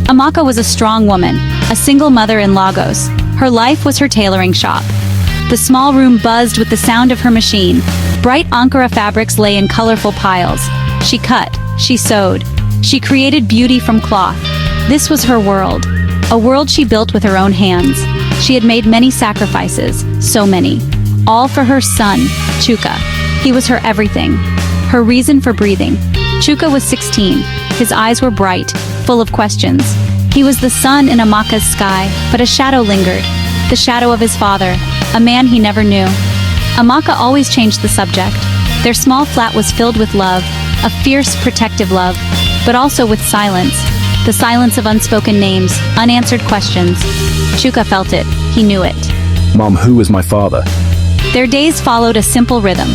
Amaka was a strong woman, a single mother in Lagos. Her life was her tailoring shop. The small room buzzed with the sound of her machine. Bright Ankara fabrics lay in colorful piles. She cut, she sewed, she created beauty from cloth. This was her world, a world she built with her own hands. She had made many sacrifices, so many, all for her son, Chuka. He was her everything, her reason for breathing. Chuka was 16. His eyes were bright, full of questions. He was the sun in Amaka's sky, but a shadow lingered, the shadow of his father, a man he never knew. Amaka always changed the subject. Their small flat was filled with love, a fierce, protective love, but also with silence. The silence of unspoken names, unanswered questions. Chuka felt it. He knew it. Mom, who is my father? Their days followed a simple rhythm.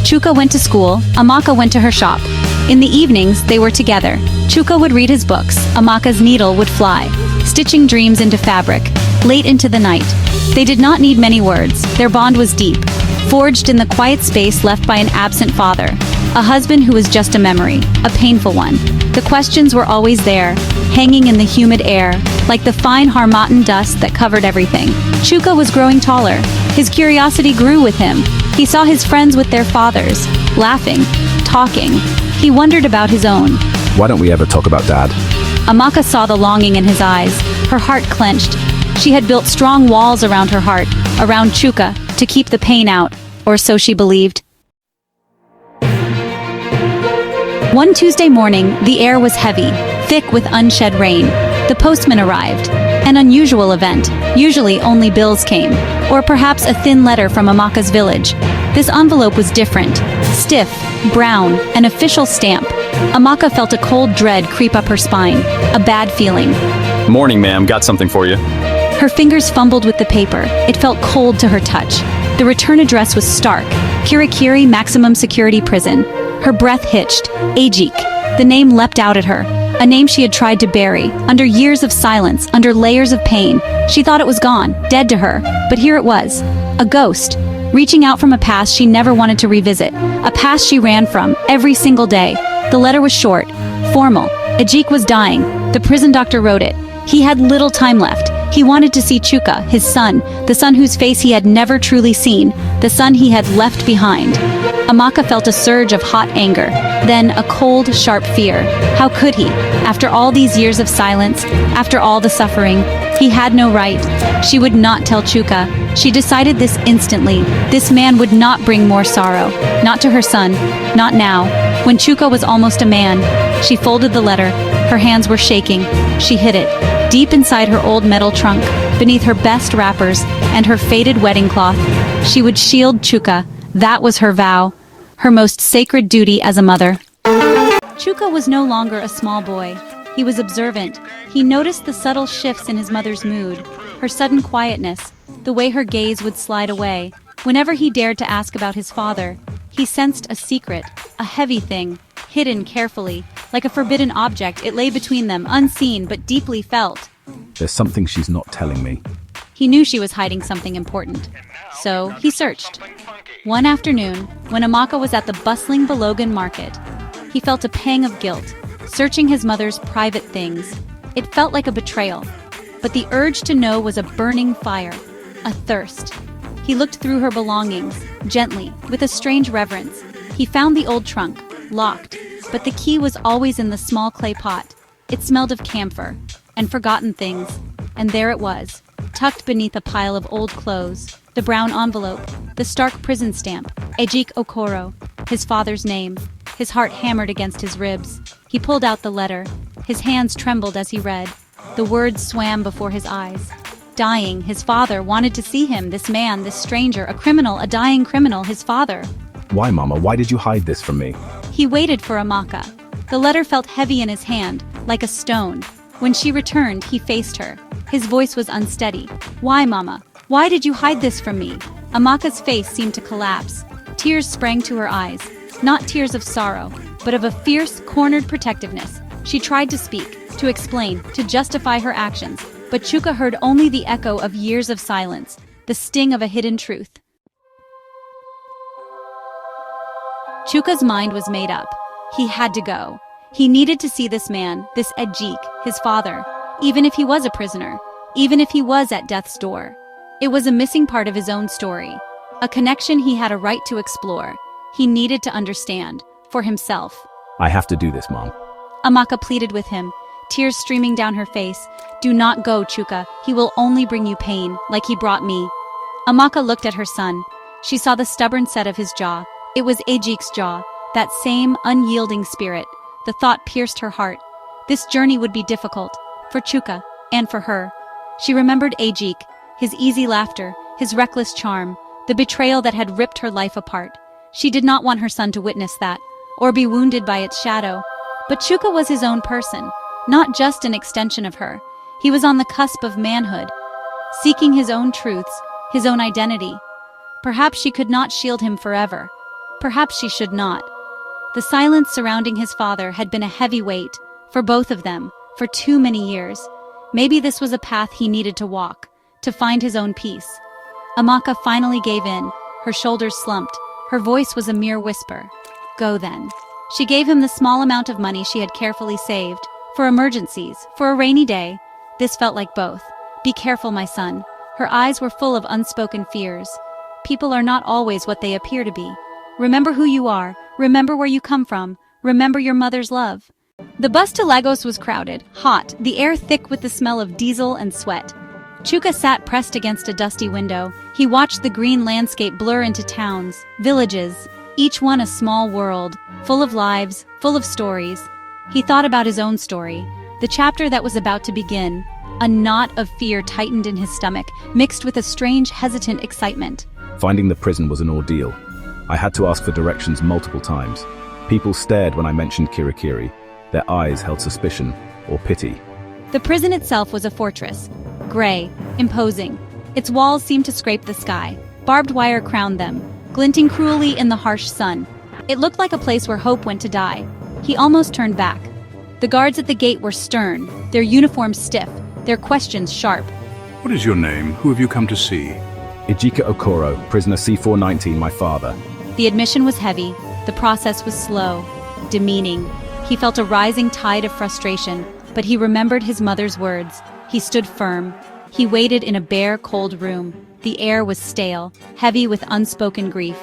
Chuka went to school, Amaka went to her shop. In the evenings, they were together. Chuka would read his books, Amaka's needle would fly, stitching dreams into fabric, late into the night. They did not need many words. Their bond was deep, forged in the quiet space left by an absent father. A husband who was just a memory, a painful one. The questions were always there, hanging in the humid air, like the fine harmattan dust that covered everything. Chuka was growing taller. His curiosity grew with him. He saw his friends with their fathers, laughing, talking. He wondered about his own. Why don't we ever talk about Dad? Amaka saw the longing in his eyes. Her heart clenched. She had built strong walls around her heart, around Chuka, to keep the pain out, or so she believed. One Tuesday morning, the air was heavy, thick with unshed rain. The postman arrived. An unusual event. Usually only bills came, or perhaps a thin letter from Amaka's village. This envelope was different, stiff, brown, an official stamp. Amaka felt a cold dread creep up her spine, a bad feeling. Morning, ma'am. Got something for you. Her fingers fumbled with the paper. It felt cold to her touch. The return address was stark, Kirikiri Maximum Security Prison. Her breath hitched. Ajik. The name leapt out at her. A name she had tried to bury, under years of silence, under layers of pain. She thought it was gone, dead to her, but here it was. A ghost, reaching out from a past she never wanted to revisit, a past she ran from, every single day. The letter was short, formal. Ajik was dying. The prison doctor wrote it. He had little time left. He wanted to see Chuka, his son, the son whose face he had never truly seen, the son he had left behind. Amaka felt a surge of hot anger, then a cold, sharp fear. How could he? After all these years of silence, after all the suffering, he had no right. She would not tell Chuka. She decided this instantly. This man would not bring more sorrow. Not to her son. Not now. When Chuka was almost a man, she folded the letter. Her hands were shaking. She hid it, deep inside her old metal trunk, beneath her best wrappers and her faded wedding cloth. She would shield Chuka. That was her vow, her most sacred duty as a mother. Chuka was no longer a small boy. He was observant. He noticed the subtle shifts in his mother's mood, her sudden quietness, the way her gaze would slide away. Whenever he dared to ask about his father, he sensed a secret, a heavy thing, hidden carefully. Like a forbidden object, it lay between them, unseen but deeply felt. There's something she's not telling me. He knew she was hiding something important. So he searched. One afternoon, when Amaka was at the bustling Balogan market, he felt a pang of guilt, searching his mother's private things. It felt like a betrayal, but the urge to know was a burning fire, a thirst. He looked through her belongings, gently, with a strange reverence. He found the old trunk, locked, but the key was always in the small clay pot. It smelled of camphor and forgotten things, and there it was, tucked beneath a pile of old clothes, the brown envelope, the stark prison stamp, Ejik Okoro, his father's name. His heart hammered against his ribs. He pulled out the letter. His hands trembled as he read. The words swam before his eyes. Dying, his father wanted to see him, this man, this stranger, a criminal, a dying criminal, his father. Why, Mama? Why did you hide this from me? He waited for Amaka. The letter felt heavy in his hand, like a stone. When she returned, he faced her. His voice was unsteady. Why, Mama? Why did you hide this from me? Amaka's face seemed to collapse. Tears sprang to her eyes. Not tears of sorrow, but of a fierce, cornered protectiveness. She tried to speak, to explain, to justify her actions, but Chuka heard only the echo of years of silence, the sting of a hidden truth. Chuka's mind was made up. He had to go. He needed to see this man, this Ejik, his father. even if he was a prisoner, even if he was at death's door. It was a missing part of his own story, a connection he had a right to explore. He needed to understand, for himself. I have to do this, Mom. Amaka pleaded with him, tears streaming down her face. Do not go, Chuka. He will only bring you pain, like he brought me. Amaka looked at her son. She saw the stubborn set of his jaw. It was Ejik's jaw, that same unyielding spirit. The thought pierced her heart. This journey would be difficult, for Chuka, and for her. She remembered Ejik, his easy laughter, his reckless charm, the betrayal that had ripped her life apart. She did not want her son to witness that, or be wounded by its shadow. But Chuka was his own person, not just an extension of her. He was on the cusp of manhood, seeking his own truths, his own identity. Perhaps she could not shield him forever. Perhaps she should not. The silence surrounding his father had been a heavy weight, for both of them, for too many years. Maybe this was a path he needed to walk, to find his own peace. Amaka finally gave in, her shoulders slumped, her voice was a mere whisper. Go then. She gave him the small amount of money she had carefully saved, for emergencies, for a rainy day. This felt like both. Be careful, my son. Her eyes were full of unspoken fears. People are not always what they appear to be. Remember who you are, remember where you come from, remember your mother's love. The bus to Lagos was crowded, hot, the air thick with the smell of diesel and sweat. Chuka sat pressed against a dusty window. He watched the green landscape blur into towns, villages, each one a small world, full of lives, full of stories. He thought about his own story, the chapter that was about to begin. A knot of fear tightened in his stomach, mixed with a strange, hesitant excitement. Finding the prison was an ordeal. I had to ask for directions multiple times. People stared when I mentioned Kirikiri. Their eyes held suspicion or pity. The prison itself was a fortress, gray, imposing. Its walls seemed to scrape the sky. Barbed wire crowned them, glinting cruelly in the harsh sun. It looked like a place where hope went to die. He almost turned back. The guards at the gate were stern, their uniforms stiff, their questions sharp. What is your name? Who have you come to see? Ejika Okoro, prisoner C419, my father. The admission was heavy, the process was slow, demeaning. He felt a rising tide of frustration, but he remembered his mother's words. He stood firm. He waited in a bare, cold room. The air was stale, heavy with unspoken grief.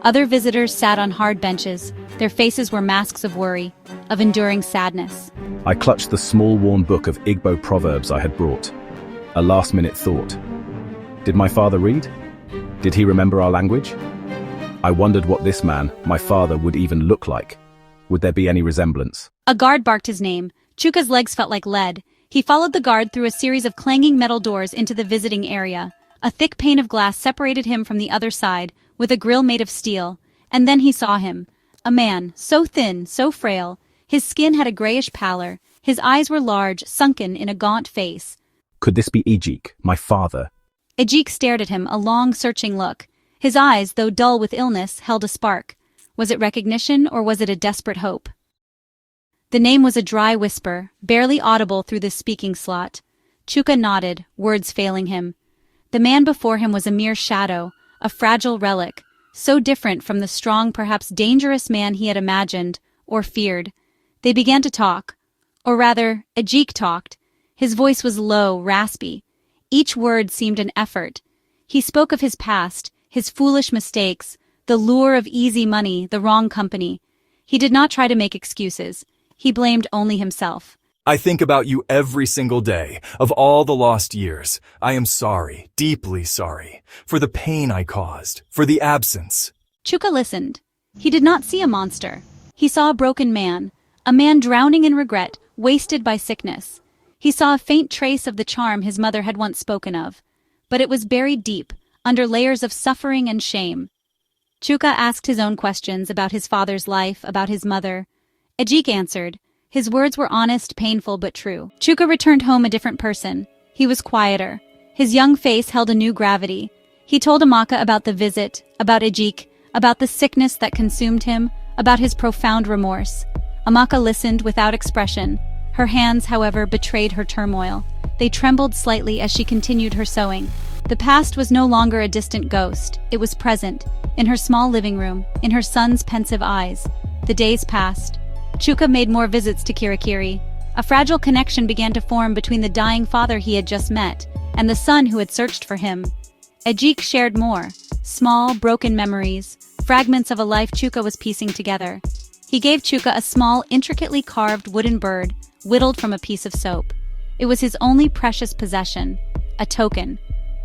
Other visitors sat on hard benches. Their faces were masks of worry, of enduring sadness. I clutched the small worn book of Igbo proverbs I had brought. A last-minute thought. Did my father read? Did he remember our language? I wondered what this man, my father, would even look like. Would there be any resemblance? A guard barked his name. Chuka's legs felt like lead. He followed the guard through a series of clanging metal doors into the visiting area. A thick pane of glass separated him from the other side, with a grill made of steel. And then he saw him. A man, so thin, so frail. His skin had a grayish pallor. His eyes were large, sunken in a gaunt face. Could this be Ejik, my father? Ejik stared at him, a long, searching look. His eyes, though dull with illness, held a spark. Was it recognition, or was it a desperate hope? The name was a dry whisper, barely audible through the speaking slot. Chuka nodded, words failing him. The man before him was a mere shadow, a fragile relic, so different from the strong, perhaps dangerous man he had imagined, or feared. They began to talk. Or rather, Ejik talked. His voice was low, raspy. Each word seemed an effort. He spoke of his past, his foolish mistakes, the lure of easy money, the wrong company. He did not try to make excuses. He blamed only himself. I think about you every single day, of all the lost years. I am sorry, deeply sorry, for the pain I caused, for the absence. Chuka listened. He did not see a monster. He saw a broken man, a man drowning in regret, wasted by sickness. He saw a faint trace of the charm his mother had once spoken of, but it was buried deep, under layers of suffering and shame. Chuka asked his own questions about his father's life, about his mother. Ejik answered. His words were honest, painful, but true. Chuka returned home a different person. He was quieter. His young face held a new gravity. He told Amaka about the visit, about Ejik, about the sickness that consumed him, about his profound remorse. Amaka listened without expression. Her hands, however, betrayed her turmoil. They trembled slightly as she continued her sewing. The past was no longer a distant ghost. It was present, in her small living room, in her son's pensive eyes. The days passed. Chuka made more visits to Kirikiri. A fragile connection began to form between the dying father he had just met and the son who had searched for him. Ajik shared more, small, broken memories, fragments of a life Chuka was piecing together. He gave Chuka a small, intricately carved wooden bird, whittled from a piece of soap. It was his only precious possession, a token.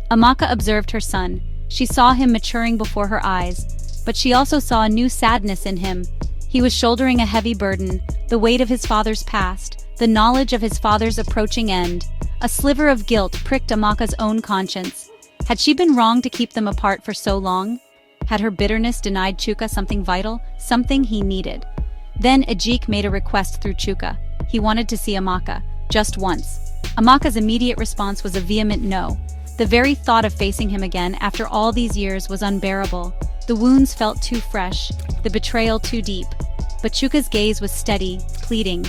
Amaka observed her son. She saw him maturing before her eyes, but she also saw a new sadness in him. He was shouldering a heavy burden, the weight of his father's past, the knowledge of his father's approaching end. A sliver of guilt pricked Amaka's own conscience. Had she been wrong to keep them apart for so long? Had her bitterness denied Chuka something vital, something he needed? Then Ajik made a request through Chuka. He wanted to see Amaka, just once. Amaka's immediate response was a vehement no. The very thought of facing him again after all these years was unbearable. The wounds felt too fresh, the betrayal too deep. But Chuka's gaze was steady, pleading.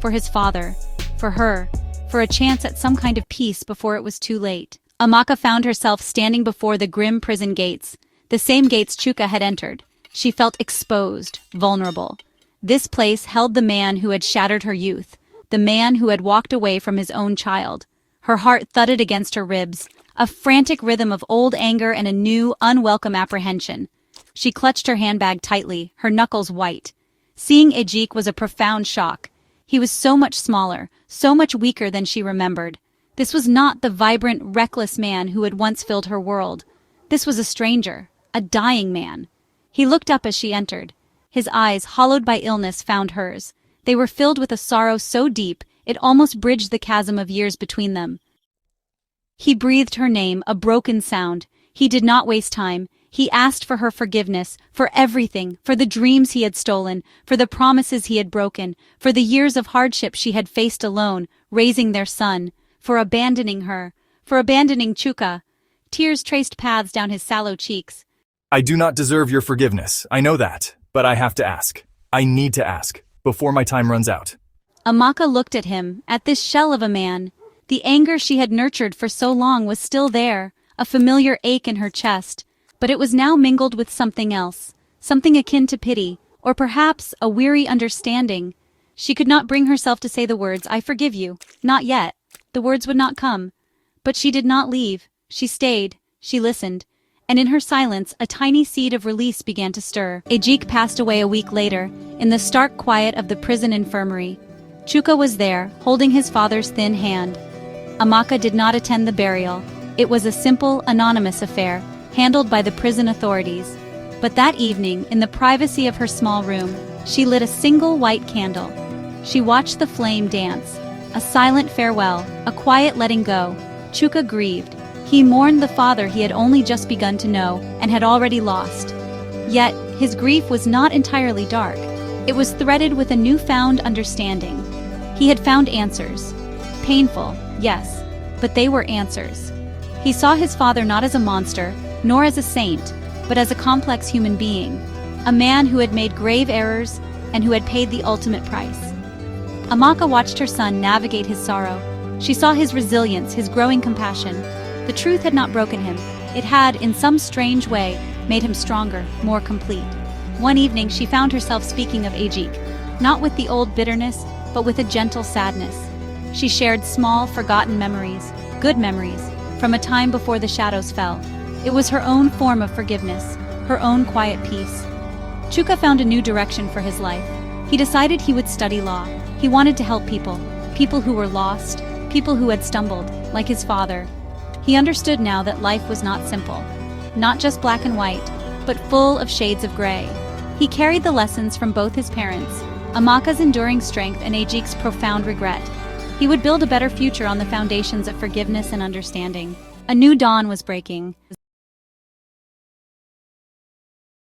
For his father, for her, for a chance at some kind of peace before it was too late. Amaka found herself standing before the grim prison gates, the same gates Chuka had entered. She felt exposed, vulnerable. This place held the man who had shattered her youth, the man who had walked away from his own child. Her heart thudded against her ribs, a frantic rhythm of old anger and a new, unwelcome apprehension. She clutched her handbag tightly, her knuckles white. Seeing Ajik was a profound shock. He was so much smaller, so much weaker than she remembered. This was not the vibrant, reckless man who had once filled her world. This was a stranger, a dying man. He looked up as she entered. His eyes, hollowed by illness, found hers. They were filled with a sorrow so deep, it almost bridged the chasm of years between them. He breathed her name, a broken sound. He did not waste time. He asked for her forgiveness, for everything, for the dreams he had stolen, for the promises he had broken, for the years of hardship she had faced alone, raising their son, for abandoning her, for abandoning Chuka. Tears traced paths down his sallow cheeks. I do not deserve your forgiveness, I know that, but I have to ask. I need to ask, before my time runs out. Amaka looked at him, at this shell of a man. The anger she had nurtured for so long was still there, a familiar ache in her chest, but it was now mingled with something else, something akin to pity, or perhaps a weary understanding. She could not bring herself to say the words, "I forgive you," not yet. The words would not come. But she did not leave. She stayed, she listened, and in her silence a tiny seed of release began to stir. Ajik passed away a week later, in the stark quiet of the prison infirmary. Chuka was there, holding his father's thin hand. Amaka did not attend the burial. It was a simple, anonymous affair, handled by the prison authorities. But that evening, in the privacy of her small room, she lit a single white candle. She watched the flame dance. A silent farewell, a quiet letting go. Chuka grieved. He mourned the father he had only just begun to know and had already lost. Yet, his grief was not entirely dark. It was threaded with a newfound understanding. He had found answers. Painful, yes, but they were answers. He saw his father not as a monster, nor as a saint, but as a complex human being, a man who had made grave errors and who had paid the ultimate price. Amaka watched her son navigate his sorrow. She saw his resilience, his growing compassion. The truth had not broken him. It had, in some strange way, made him stronger, more complete. One evening she found herself speaking of Ajik, not with the old bitterness, but with a gentle sadness. She shared small, forgotten memories, good memories, from a time before the shadows fell. It was her own form of forgiveness, her own quiet peace. Chuka found a new direction for his life. He decided he would study law. He wanted to help people, people who were lost, people who had stumbled, like his father. He understood now that life was not simple, not just black and white, but full of shades of gray. He carried the lessons from both his parents, Amaka's enduring strength and Ajik's profound regret. He would build a better future on the foundations of forgiveness and understanding. A new dawn was breaking.